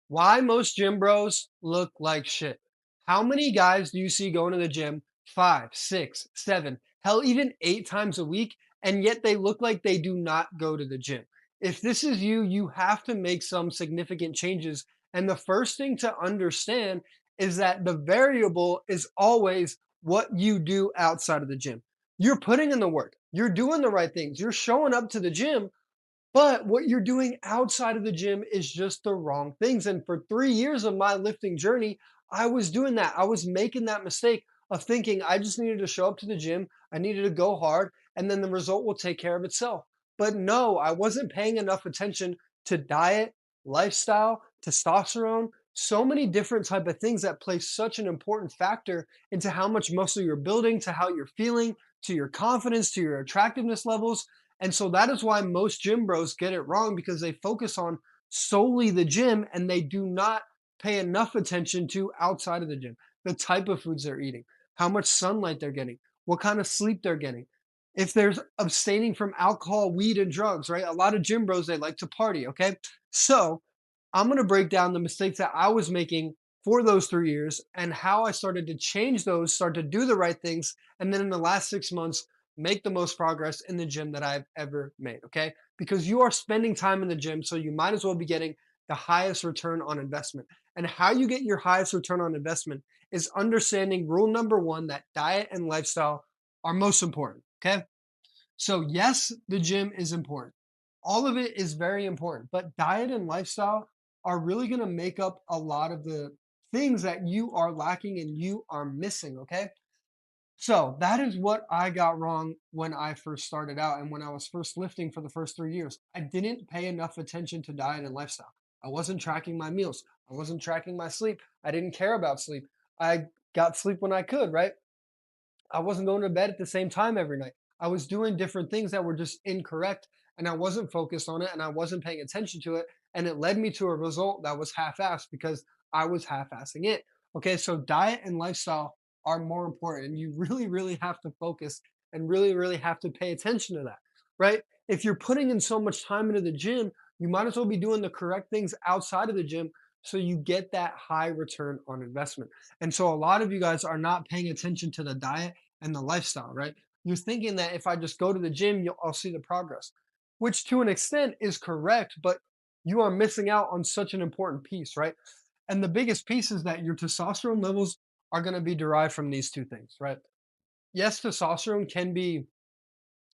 Why most gym bros look like shit. How many guys do you see going to the gym 5, 6, 7, hell, even 8 times a week, and yet they look like they do not go to the gym? If this is you, you have to make some significant changes. And the first thing to understand is that the variable is always what you do outside of the gym. You're putting in the work, you're doing the right things, you're showing up to the gym, but what you're doing outside of the gym is just the wrong things. And for 3 years of my lifting journey, I was doing that. I was making that mistake of thinking I just needed to show up to the gym, I needed to go hard, and then the result will take care of itself. But no, I wasn't paying enough attention to diet, lifestyle, testosterone, so many different type of things that play such an important factor into how much muscle you're building, to how you're feeling, to your confidence, to your attractiveness levels. And so that is why most gym bros get it wrong, because they focus on solely the gym and they do not pay enough attention to outside of the gym, the type of foods they're eating, how much sunlight they're getting, what kind of sleep they're getting. If there's abstaining from alcohol, weed, and drugs, right? A lot of gym bros, they like to party, okay? So I'm going to break down the mistakes that I was making for those 3 years and how I started to change those, start to do the right things. And then in the last 6 months, make the most progress in the gym that I've ever made. Okay. Because you are spending time in the gym. So you might as well be getting the highest return on investment. And how you get your highest return on investment is understanding rule number one, that diet and lifestyle are most important. Okay. So, yes, the gym is important. All of it is very important, but diet and lifestyle are really going to make up a lot of the things that you are lacking and you are missing. Okay. So that is what I got wrong when I first started out and when I was first lifting for the first 3 years. I didn't pay enough attention to diet and lifestyle. I wasn't tracking my meals. I wasn't tracking my sleep. I didn't care about sleep. I got sleep when I could, right? I wasn't going to bed at the same time every night. I was doing different things that were just incorrect and I wasn't focused on it and I wasn't paying attention to it. And it led me to a result that was half assed because I was half assing it. Okay, so diet and lifestyle are more important. And you really, really have to focus and really, really have to pay attention to that, right? If you're putting in so much time into the gym, you might as well be doing the correct things outside of the gym so you get that high return on investment. And so a lot of you guys are not paying attention to the diet and the lifestyle, right? You're thinking that if I just go to the gym, I'll see the progress, which to an extent is correct, but you are missing out on such an important piece, right? And the biggest piece is that your testosterone levels are going to be derived from these two things, right? Yes, testosterone can be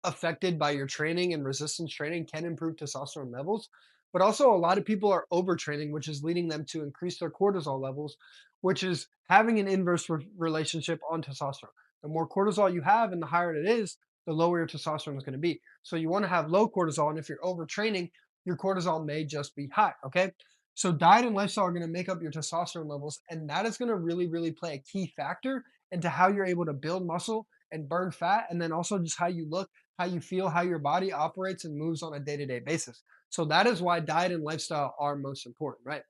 affected by your training, and resistance training can improve testosterone levels. But also, a lot of people are overtraining, which is leading them to increase their cortisol levels, which is having an inverse relationship on testosterone. The more cortisol you have and the higher it is, the lower your testosterone is going to be. So, you want to have low cortisol. And if you're overtraining, your cortisol may just be high. Okay. So, diet and lifestyle are going to make up your testosterone levels. And that is going to really, really play a key factor into how you're able to build muscle and burn fat. And then also just how you look, how you feel, how your body operates and moves on a day to day basis. So that is why diet and lifestyle are most important, right?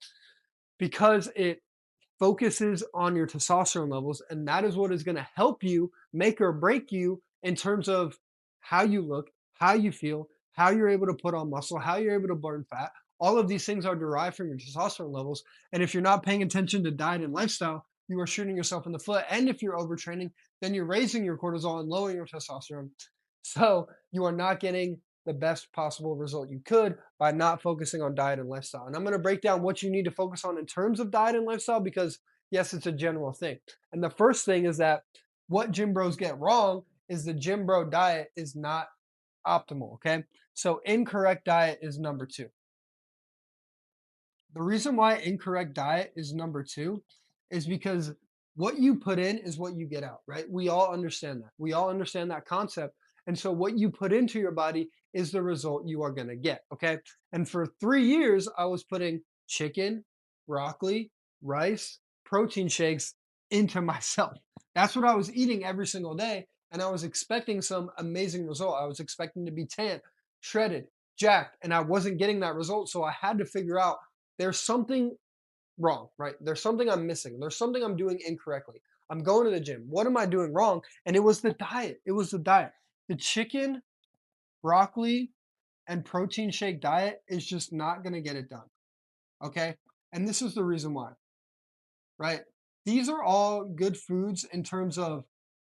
Because it focuses on your testosterone levels. And that is what is going to help you make or break you in terms of how you look, how you feel, how you're able to put on muscle, how you're able to burn fat. All of these things are derived from your testosterone levels. And if you're not paying attention to diet and lifestyle, you are shooting yourself in the foot. And if you're overtraining, then you're raising your cortisol and lowering your testosterone. So you are not getting the best possible result you could by not focusing on diet and lifestyle. And I'm going to break down what you need to focus on in terms of diet and lifestyle because, yes, it's a general thing. And the first thing is that what gym bros get wrong is the gym bro diet is not optimal. Okay. So incorrect diet is number two. The reason why incorrect diet is number two is because what you put in is what you get out, right? We all understand that. We all understand that concept. And so what you put into your body is the result you are going to get. Okay. And for 3 years, I was putting chicken, broccoli, rice, protein shakes into myself. That's what I was eating every single day. And I was expecting some amazing result. I was expecting to be tan, shredded, jacked, and I wasn't getting that result. So I had to figure out there's something wrong, right? There's something I'm missing. There's something I'm doing incorrectly. I'm going to the gym. What am I doing wrong? And it was the diet. It was the diet. The chicken, broccoli, and protein shake diet is just not going to get it done. Okay. And this is the reason why, right? These are all good foods in terms of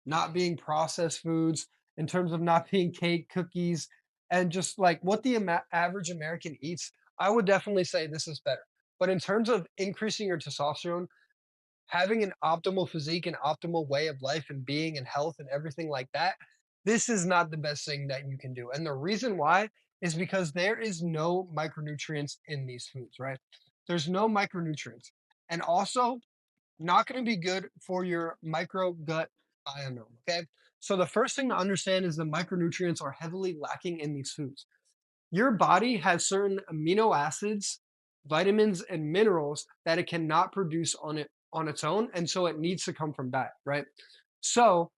not being processed foods, in terms of not being cake, cookies, and just like what the average American eats. I would definitely say this is better. But in terms of increasing your testosterone, having an optimal physique, an optimal way of life and being and health and everything like that, this is not the best thing that you can do. And the reason why is because there is no micronutrients in these foods, right? There's no micronutrients. And also, not going to be good for your micro gut biome. Okay. So, the first thing to understand is the micronutrients are heavily lacking in these foods. Your body has certain amino acids, vitamins, and minerals that it cannot produce on its own, and so it needs to come from diet, right? So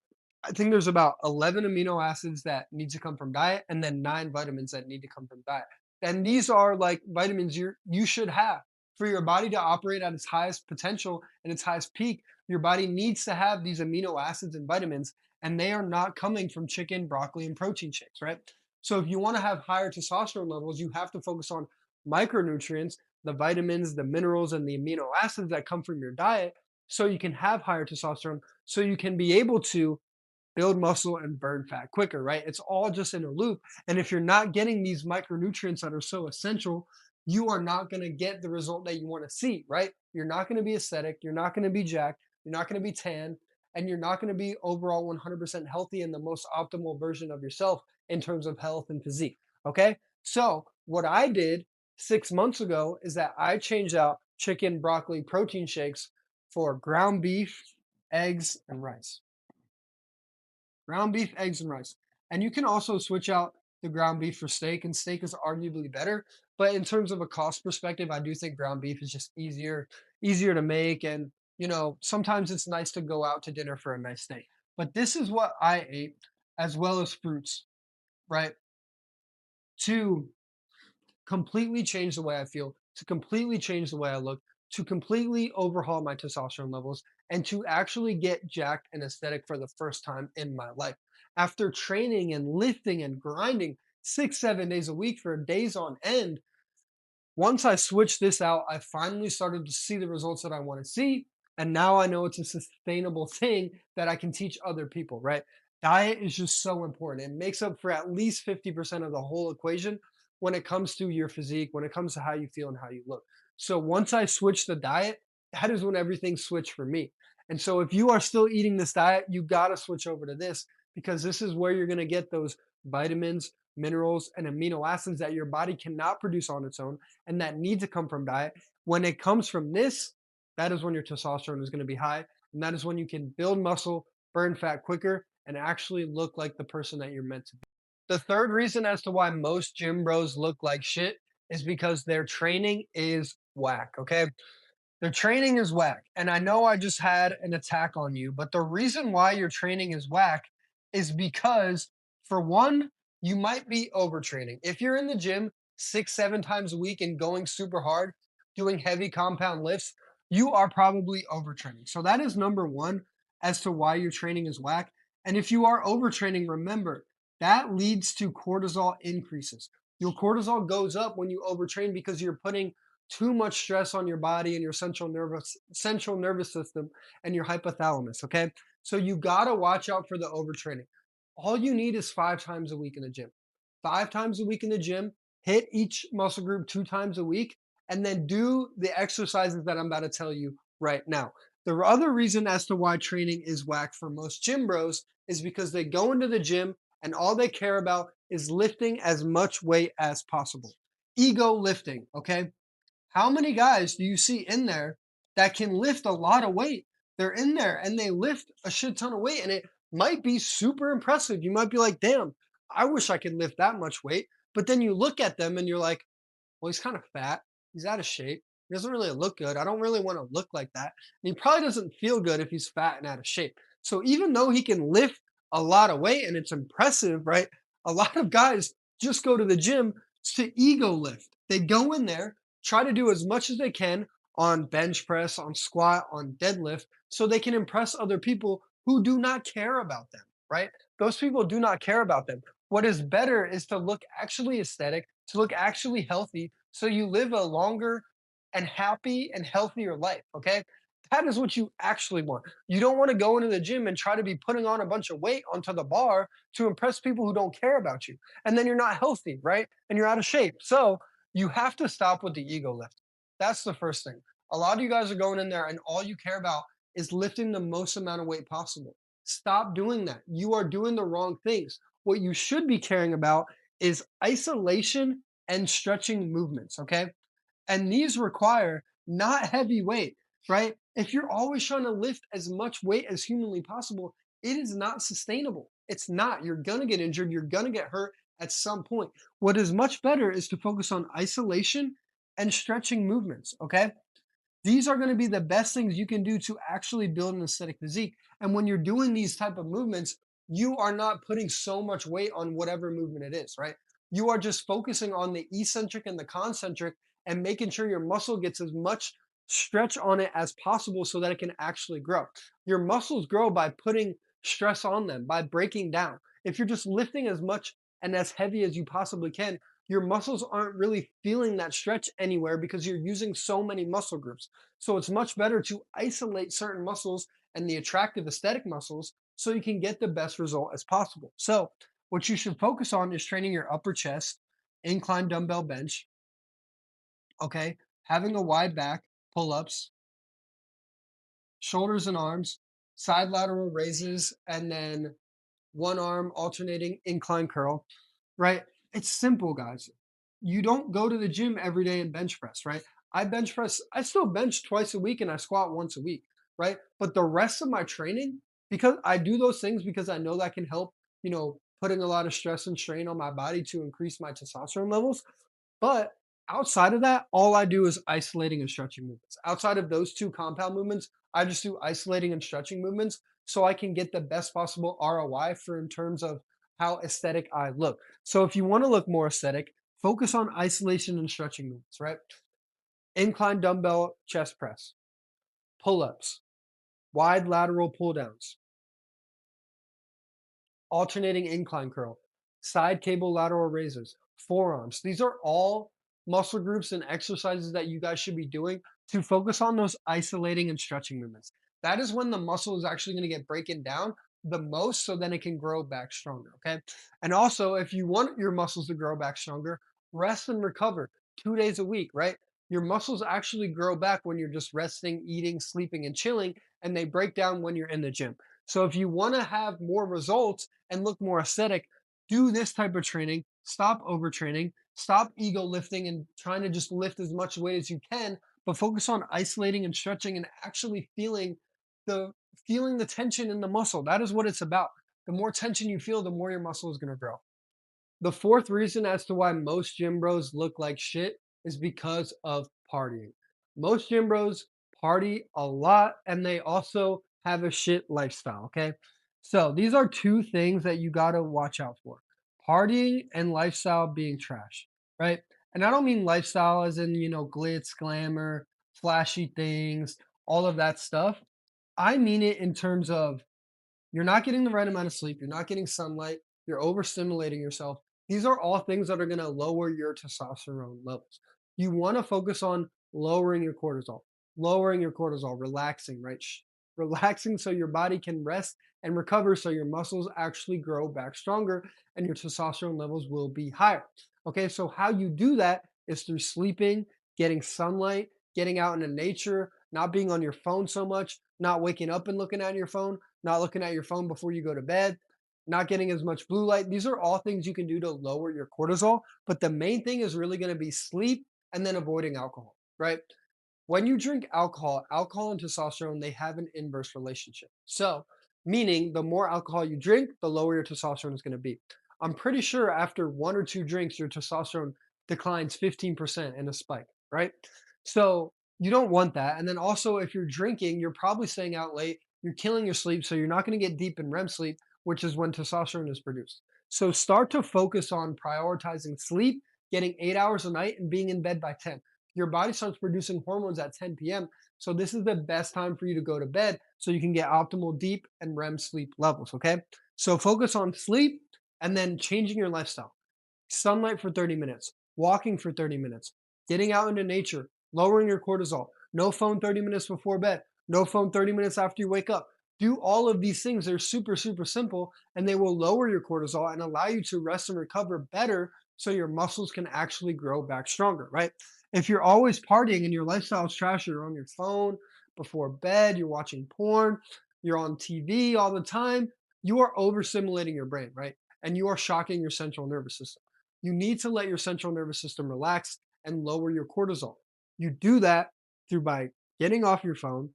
I think there's about 11 amino acids that need to come from diet, and then 9 vitamins that need to come from diet. And these are like vitamins you should have for your body to operate at its highest potential and its highest peak. Your body needs to have these amino acids and vitamins, and they are not coming from chicken, broccoli, and protein shakes, right? So if you want to have higher testosterone levels, you have to focus on micronutrients, the vitamins, the minerals, and the amino acids that come from your diet, so you can have higher testosterone, so you can be able to build muscle and burn fat quicker, right? It's all just in a loop. And if you're not getting these micronutrients that are so essential, you are not going to get the result that you want to see, right? You're not going to be aesthetic. You're not going to be jacked. You're not going to be tan. And you're not going to be overall 100% healthy and the most optimal version of yourself in terms of health and physique. Okay. So, what I did 6 months ago is that I changed out chicken, broccoli, protein shakes for ground beef, eggs, and rice. Ground beef, eggs, and rice. And you can also switch out the ground beef for steak, and steak is arguably better. But in terms of a cost perspective, I do think ground beef is just easier to make. And sometimes it's nice to go out to dinner for a nice steak. But this is what I ate, as well as fruits, right? To completely change the way I feel, to completely change the way I look, to completely overhaul my testosterone levels, and to actually get jacked and aesthetic for the first time in my life. After training and lifting and grinding 6, 7 days a week for days on end, once I switched this out, I finally started to see the results that I want to see. And now I know it's a sustainable thing that I can teach other people, right? Diet is just so important. It makes up for at least 50% of the whole equation when it comes to your physique, when it comes to how you feel and how you look. So once I switched the diet, that is when everything switched for me. And so if you are still eating this diet, you got to switch over to this because this is where you're going to get those vitamins, minerals, and amino acids that your body cannot produce on its own and that need to come from diet. When it comes from this, that is when your testosterone is going to be high. And that is when you can build muscle, burn fat quicker, and actually look like the person that you're meant to be. The third reason as to why most gym bros look like shit is because their training is whack. Okay. Their training is whack. And I know I just had an attack on you, but the reason why your training is whack is because, for one, you might be overtraining. If you're in the gym 6, 7 times a week and going super hard, doing heavy compound lifts, you are probably overtraining. So that is number one as to why your training is whack. And if you are overtraining, remember that leads to cortisol increases. Your cortisol goes up when you overtrain because you're putting too much stress on your body and your central nervous system and your hypothalamus. Okay, so you gotta watch out for the overtraining. All you need is 5 times a week in the gym. 5 times a week in the gym. Hit each muscle group 2 times a week, and then do the exercises that I'm about to tell you right now. The other reason as to why training is whack for most gym bros is because they go into the gym and all they care about is lifting as much weight as possible. Ego lifting, okay? How many guys do you see in there that can lift a lot of weight? They're in there and they lift a shit ton of weight, and it might be super impressive. You might be like, damn, I wish I could lift that much weight. But then you look at them and you're like, well, he's kind of fat. He's out of shape. He doesn't really look good. I don't really want to look like that. And he probably doesn't feel good if he's fat and out of shape. So even though he can lift a lot of weight and it's impressive, right? A lot of guys just go to the gym to ego lift. They go in there, try to do as much as they can on bench press, on squat, on deadlift, so they can impress other people who do not care about them, right? Those people do not care about them. What is better is to look actually aesthetic, to look actually healthy, so you live a longer, and happy and healthier life. Okay. That is what you actually want. You don't want to go into the gym and try to be putting on a bunch of weight onto the bar to impress people who don't care about you. And then you're not healthy, right? And you're out of shape. So you have to stop with the ego lift. That's the first thing. A lot of you guys are going in there and all you care about is lifting the most amount of weight possible. Stop doing that. You are doing the wrong things. What you should be caring about is isolation and stretching movements, okay? And these require not heavy weight, right? If you're always trying to lift as much weight as humanly possible, it is not sustainable. It's not. You're going to get injured. You're going to get hurt at some point. What is much better is to focus on isolation and stretching movements, okay? These are going to be the best things you can do to actually build an aesthetic physique. And when you're doing these type of movements, you are not putting so much weight on whatever movement it is, right? You are just focusing on the eccentric and the concentric and making sure your muscle gets as much stretch on it as possible so that it can actually grow. Your muscles grow by putting stress on them, by breaking down. If you're just lifting as much and as heavy as you possibly can, your muscles aren't really feeling that stretch anywhere because you're using so many muscle groups. So it's much better to isolate certain muscles and the attractive aesthetic muscles so you can get the best result as possible. So what you should focus on is training your upper chest, incline dumbbell bench, okay? Having a wide back, pull-ups, shoulders and arms, side lateral raises, and then one arm alternating incline curl, right? It's simple, guys. You don't go to the gym every day and bench press, right? I still bench twice a week and I squat once a week, right? But the rest of my training, because I do those things because I know that can help, putting a lot of stress and strain on my body to increase my testosterone levels. But outside of that, all I do is isolating and stretching movements. Outside of those two compound movements, I just do isolating and stretching movements so I can get the best possible ROI for in terms of how aesthetic I look. So if you want to look more aesthetic, focus on isolation and stretching movements, right? Incline dumbbell chest press, pull-ups, wide lateral pull downs, alternating incline curl, side cable lateral raises, forearms. These are all muscle groups and exercises that you guys should be doing to focus on those isolating and stretching movements. That is when the muscle is actually going to get breaking down the most so then it can grow back stronger. Okay. And also, if you want your muscles to grow back stronger, rest and recover 2 days a week, right? Your muscles actually grow back when you're just resting, eating, sleeping, and chilling, and they break down when you're in the gym. So if you want to have more results and look more aesthetic, do this type of training. Stop overtraining. Stop ego lifting and trying to just lift as much weight as you can, but focus on isolating and stretching and actually the feeling the tension in the muscle. That is what it's about. The more tension you feel, the more your muscle is going to grow. The fourth reason as to why most gym bros look like shit is because of partying. Most gym bros party a lot and they also have a shit lifestyle. Okay. So these are two things that you got to watch out for: partying and lifestyle being trash, right? And I don't mean lifestyle as in, glitz, glamour, flashy things, all of that stuff. I mean it in terms of you're not getting the right amount of sleep. You're not getting sunlight. You're overstimulating yourself. These are all things that are going to lower your testosterone levels. You want to focus on lowering your cortisol, relaxing, right? Relaxing so your body can rest and recover so your muscles actually grow back stronger and your testosterone levels will be higher. Okay, so how you do that is through sleeping, getting sunlight, getting out into nature, not being on your phone so much, not waking up and looking at your phone, not looking at your phone before you go to bed, not getting as much blue light. These are all things you can do to lower your cortisol. But the main thing is really going to be sleep and then avoiding alcohol, right? When you drink alcohol and testosterone, they have an inverse relationship. So, meaning the more alcohol you drink, the lower your testosterone is going to be. I'm pretty sure after one or two drinks, your testosterone declines 15% in a spike, right? So, you don't want that. And then also, if you're drinking, you're probably staying out late, you're killing your sleep. So, you're not going to get deep in REM sleep, which is when testosterone is produced. So, start to focus on prioritizing sleep, getting 8 hours a night, and being in bed by 10. Your body starts producing hormones at 10 p.m. So this is the best time for you to go to bed so you can get optimal deep and REM sleep levels. Okay. So focus on sleep and then changing your lifestyle. Sunlight for 30 minutes, walking for 30 minutes, getting out into nature, lowering your cortisol, no phone 30 minutes before bed, no phone 30 minutes after you wake up. Do all of these things. They're super, super simple and they will lower your cortisol and allow you to rest and recover better so your muscles can actually grow back stronger, right? If you're always partying and your lifestyle is trash, you're on your phone before bed, you're watching porn, you're on TV all the time, you are overstimulating your brain, right? And you are shocking your central nervous system. You need to let your central nervous system relax and lower your cortisol. You do that through by getting off your phone,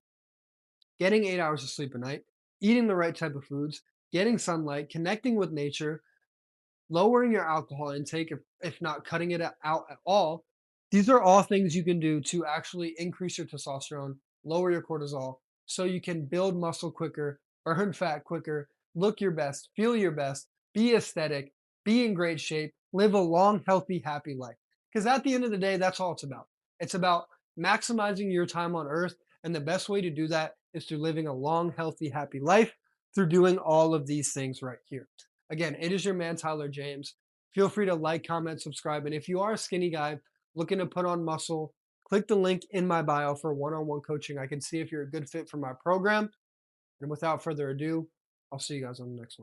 getting 8 hours of sleep a night, eating the right type of foods, getting sunlight, connecting with nature, lowering your alcohol intake, if not cutting it out at all. These are all things you can do to actually increase your testosterone, lower your cortisol, so you can build muscle quicker, burn fat quicker, look your best, feel your best, be aesthetic, be in great shape, live a long, healthy, happy life. Because at the end of the day, that's all it's about. It's about maximizing your time on earth. And the best way to do that is through living a long, healthy, happy life through doing all of these things right here. Again, it is your man, Tyler James. Feel free to like, comment, subscribe. And if you are a skinny guy looking to put on muscle, click the link in my bio for one on one coaching. I can see if you're a good fit for my program. And without further ado, I'll see you guys on the next one.